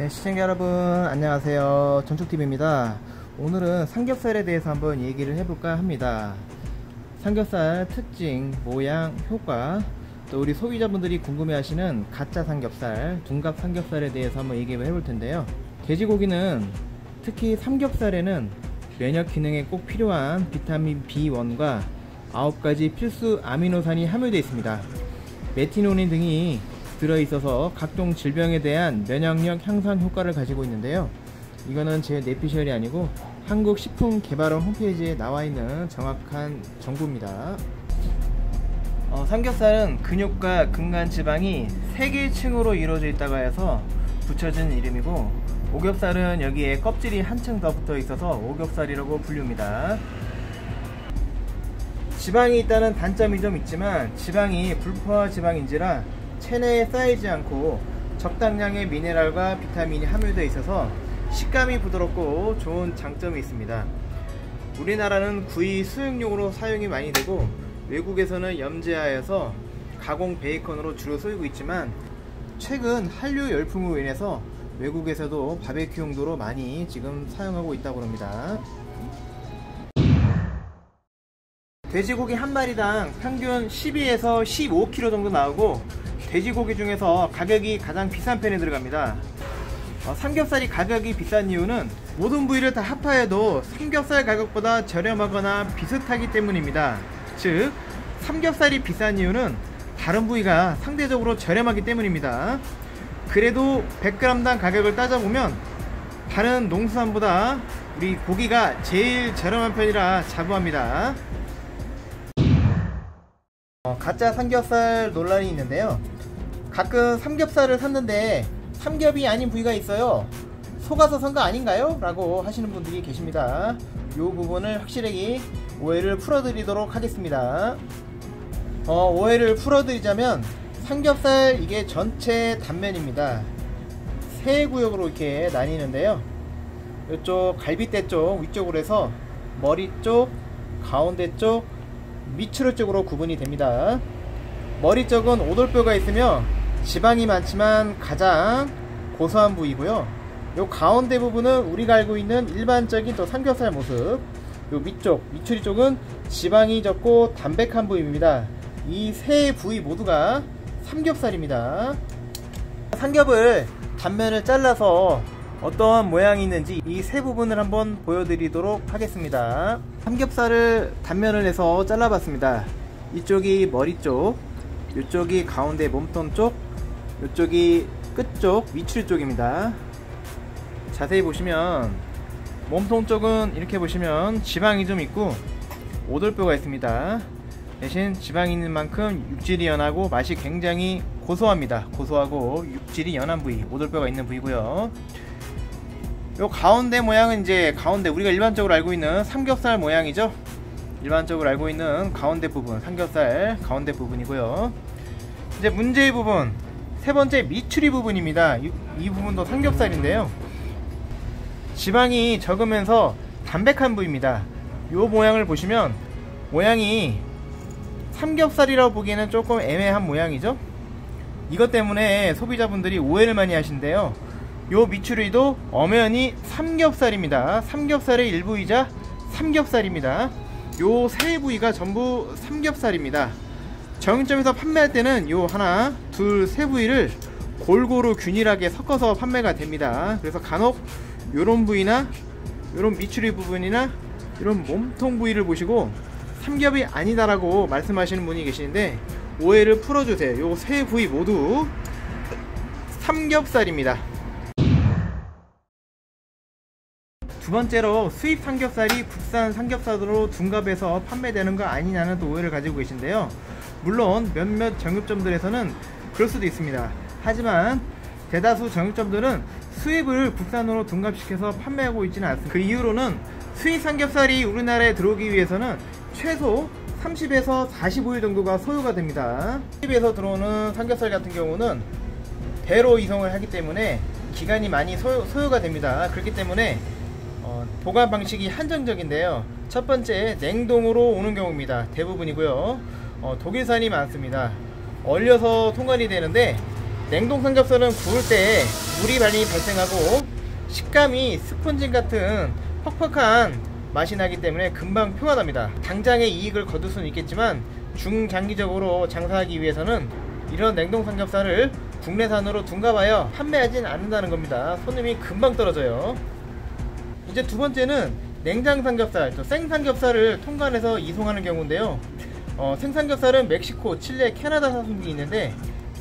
네, 시청자 여러분 안녕하세요. 전축TV입니다. 오늘은 삼겹살에 대해서 한번 얘기를 해볼까 합니다. 삼겹살 특징, 모양, 효과, 또 우리 소비자분들이 궁금해하시는 가짜 삼겹살, 둔갑 삼겹살에 대해서 한번 얘기를 해볼 텐데요. 돼지고기는 특히 삼겹살에는 면역 기능에 꼭 필요한 비타민 B1과 9가지 필수 아미노산이 함유되어 있습니다. 메티노닌 등이 들어있어서 각종 질병에 대한 면역력 향상 효과를 가지고 있는데요. 이거는 제 뇌피셜이 아니고 한국식품개발원 홈페이지에 나와있는 정확한 정보입니다. 삼겹살은 근육과 근간지방이 3개의 층으로 이루어져 있다고 해서 붙여진 이름이고, 오겹살은 여기에 껍질이 한층 더 붙어 있어서 오겹살이라고 불립니다. 지방이 있다는 단점이 좀 있지만 지방이 불포화 지방인지라 체내에 쌓이지 않고 적당량의 미네랄과 비타민이 함유되어 있어서 식감이 부드럽고 좋은 장점이 있습니다. 우리나라는 구이 수육용으로 사용이 많이 되고 외국에서는 염제하여서 가공 베이컨으로 주로 쓰이고 있지만, 최근 한류 열풍으로 인해서 외국에서도 바베큐 용도로 많이 지금 사용하고 있다고 합니다. 돼지고기 한 마리당 평균 12에서 15kg 정도 나오고, 돼지고기 중에서 가격이 가장 비싼 편에 들어갑니다. 삼겹살이 가격이 비싼 이유는 모든 부위를 다 합하여도 삼겹살 가격보다 저렴하거나 비슷하기 때문입니다. 즉, 삼겹살이 비싼 이유는 다른 부위가 상대적으로 저렴하기 때문입니다. 그래도 100g당 가격을 따져보면 다른 농수산보다 우리 고기가 제일 저렴한 편이라 자부합니다. 가짜 삼겹살 논란이 있는데요. 가끔 삼겹살을 샀는데 삼겹이 아닌 부위가 있어요. 속아서 산 거 아닌가요? 라고 하시는 분들이 계십니다. 이 부분을 확실하게 오해를 풀어드리도록 하겠습니다. 오해를 풀어드리자면, 삼겹살 이게 전체 단면입니다. 세 구역으로 이렇게 나뉘는데요. 이쪽 갈비대 쪽 위쪽으로 해서 머리 쪽, 가운데 쪽, 밑으로 쪽으로 구분이 됩니다. 머리 쪽은 오돌뼈가 있으며 지방이 많지만 가장 고소한 부위고요. 요 가운데 부분은 우리가 알고 있는 일반적인 또 삼겹살 모습. 요 밑쪽, 밑추리 쪽은 지방이 적고 담백한 부위입니다. 이 세 부위 모두가 삼겹살입니다. 삼겹을 단면을 잘라서 어떠한 모양이 있는지 이 세 부분을 한번 보여드리도록 하겠습니다. 삼겹살을 단면을 해서 잘라봤습니다. 이쪽이 머리 쪽, 이쪽이 가운데 몸통 쪽, 이쪽이 끝쪽, 위추리 쪽입니다. 자세히 보시면 몸통 쪽은 이렇게 보시면 지방이 좀 있고 오돌뼈가 있습니다. 대신 지방이 있는 만큼 육질이 연하고 맛이 굉장히 고소합니다. 고소하고 육질이 연한 부위, 오돌뼈가 있는 부위고요. 요 가운데 모양은 이제 가운데 우리가 일반적으로 알고 있는 삼겹살 모양이죠. 일반적으로 알고 있는 가운데 부분, 삼겹살 가운데 부분이고요. 이제 문제의 부분, 세 번째 밑추리 부분입니다. 이 부분도 삼겹살인데요. 지방이 적으면서 담백한 부위입니다. 요 모양을 보시면 모양이 삼겹살이라고 보기에는 조금 애매한 모양이죠. 이것 때문에 소비자분들이 오해를 많이 하신대요. 요 밑추리도 엄연히 삼겹살입니다. 삼겹살의 일부이자 삼겹살입니다. 요 세 부위가 전부 삼겹살입니다. 정육점에서 판매할 때는 요 하나, 둘, 세 부위를 골고루 균일하게 섞어서 판매가 됩니다. 그래서 간혹 요런 부위나 요런 밑추리 부분이나 이런 몸통 부위를 보시고 삼겹이 아니다라고 말씀하시는 분이 계시는데, 오해를 풀어주세요. 요 세 부위 모두 삼겹살입니다. 두 번째로, 수입 삼겹살이 국산 삼겹살로 둔갑해서 판매되는 거 아니냐는 또 오해를 가지고 계신데요. 물론 몇몇 정육점들에서는 그럴 수도 있습니다. 하지만 대다수 정육점들은 수입을 국산으로 둔갑시켜서 판매하고 있지는 않습니다. 그 이유로는 수입 삼겹살이 우리나라에 들어오기 위해서는 최소 30에서 45일 정도가 소요가 됩니다. 수입에서 들어오는 삼겹살 같은 경우는 배로 이송을 하기 때문에 기간이 많이 소요가 됩니다. 그렇기 때문에 보관 방식이 한정적인데요. 첫 번째, 냉동으로 오는 경우입니다. 대부분이고요. 독일산이 많습니다. 얼려서 통관이 되는데, 냉동 삼겹살은 구울 때 물이 많이 발생하고 식감이 스폰지 같은 퍽퍽한 맛이 나기 때문에 금방 평안합니다. 당장의 이익을 거둘 수는 있겠지만 중장기적으로 장사하기 위해서는 이런 냉동 삼겹살을 국내산으로 둔갑하여 판매하진 않는다는 겁니다. 손님이 금방 떨어져요. 이제 두 번째는 냉장 삼겹살, 또 생삼겹살을 통관해서 이송하는 경우인데요. 생삼겹살은 멕시코, 칠레, 캐나다 사송이 있는데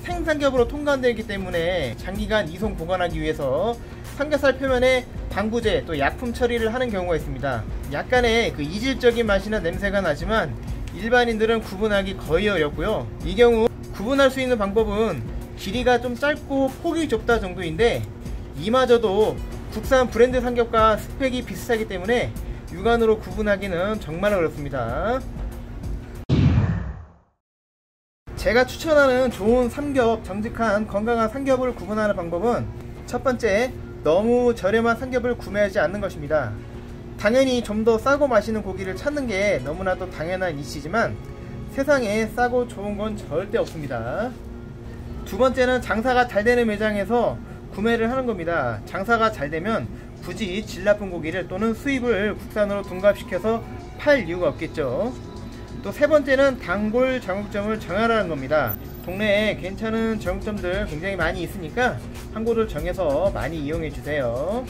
생삼겹으로 통관되기 때문에 장기간 이송 보관하기 위해서 삼겹살 표면에 방부제 또 약품 처리를 하는 경우가 있습니다. 약간의 그 이질적인 맛이나 냄새가 나지만 일반인들은 구분하기 거의 어렵고요. 이 경우 구분할 수 있는 방법은 길이가 좀 짧고 폭이 좁다 정도인데 이마저도 국산 브랜드 삼겹과 스펙이 비슷하기 때문에 육안으로 구분하기는 정말 어렵습니다. 제가 추천하는 좋은 삼겹, 정직한 건강한 삼겹을 구분하는 방법은 첫 번째, 너무 저렴한 삼겹을 구매하지 않는 것입니다. 당연히 좀 더 싸고 맛있는 고기를 찾는 게 너무나도 당연한 이치지만 세상에 싸고 좋은 건 절대 없습니다. 두 번째는 장사가 잘 되는 매장에서 구매를 하는 겁니다. 장사가 잘 되면 굳이 질 나쁜 고기를 또는 수입을 국산으로 둔갑시켜서 팔 이유가 없겠죠. 또 세 번째는 단골 정육점을 정하라는 겁니다. 동네에 괜찮은 정육점들 굉장히 많이 있으니까 한 곳을 정해서 많이 이용해 주세요.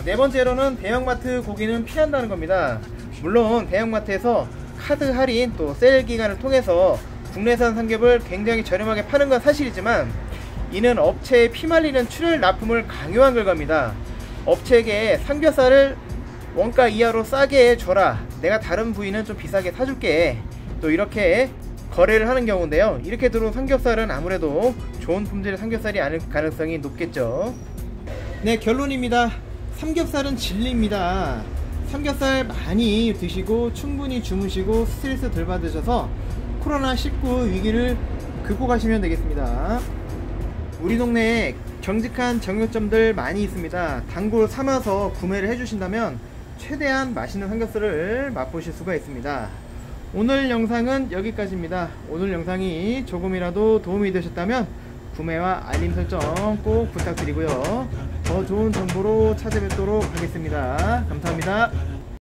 네 번째로는 대형마트 고기는 피한다는 겁니다. 물론 대형마트에서 카드 할인 또 세일 기간을 통해서 국내산 삼겹을 굉장히 저렴하게 파는 건 사실이지만 이는 업체에 피말리는 출혈 납품을 강요한 결과입니다. 업체에게 삼겹살을 원가 이하로 싸게 줘라, 내가 다른 부위는 좀 비싸게 사줄게, 또 이렇게 거래를 하는 경우인데요. 이렇게 들어온 삼겹살은 아무래도 좋은 품질의 삼겹살이 아닐 가능성이 높겠죠. 네, 결론입니다. 삼겹살은 진리입니다. 삼겹살 많이 드시고 충분히 주무시고 스트레스 덜 받으셔서 코로나19 위기를 극복하시면 되겠습니다. 우리 동네에 정직한 정육점들 많이 있습니다. 단골 삼아서 구매를 해주신다면 최대한 맛있는 삼겹살을 맛보실 수가 있습니다. 오늘 영상은 여기까지입니다. 오늘 영상이 조금이라도 도움이 되셨다면 구매와 알림 설정 꼭 부탁드리고요. 더 좋은 정보로 찾아뵙도록 하겠습니다. 감사합니다.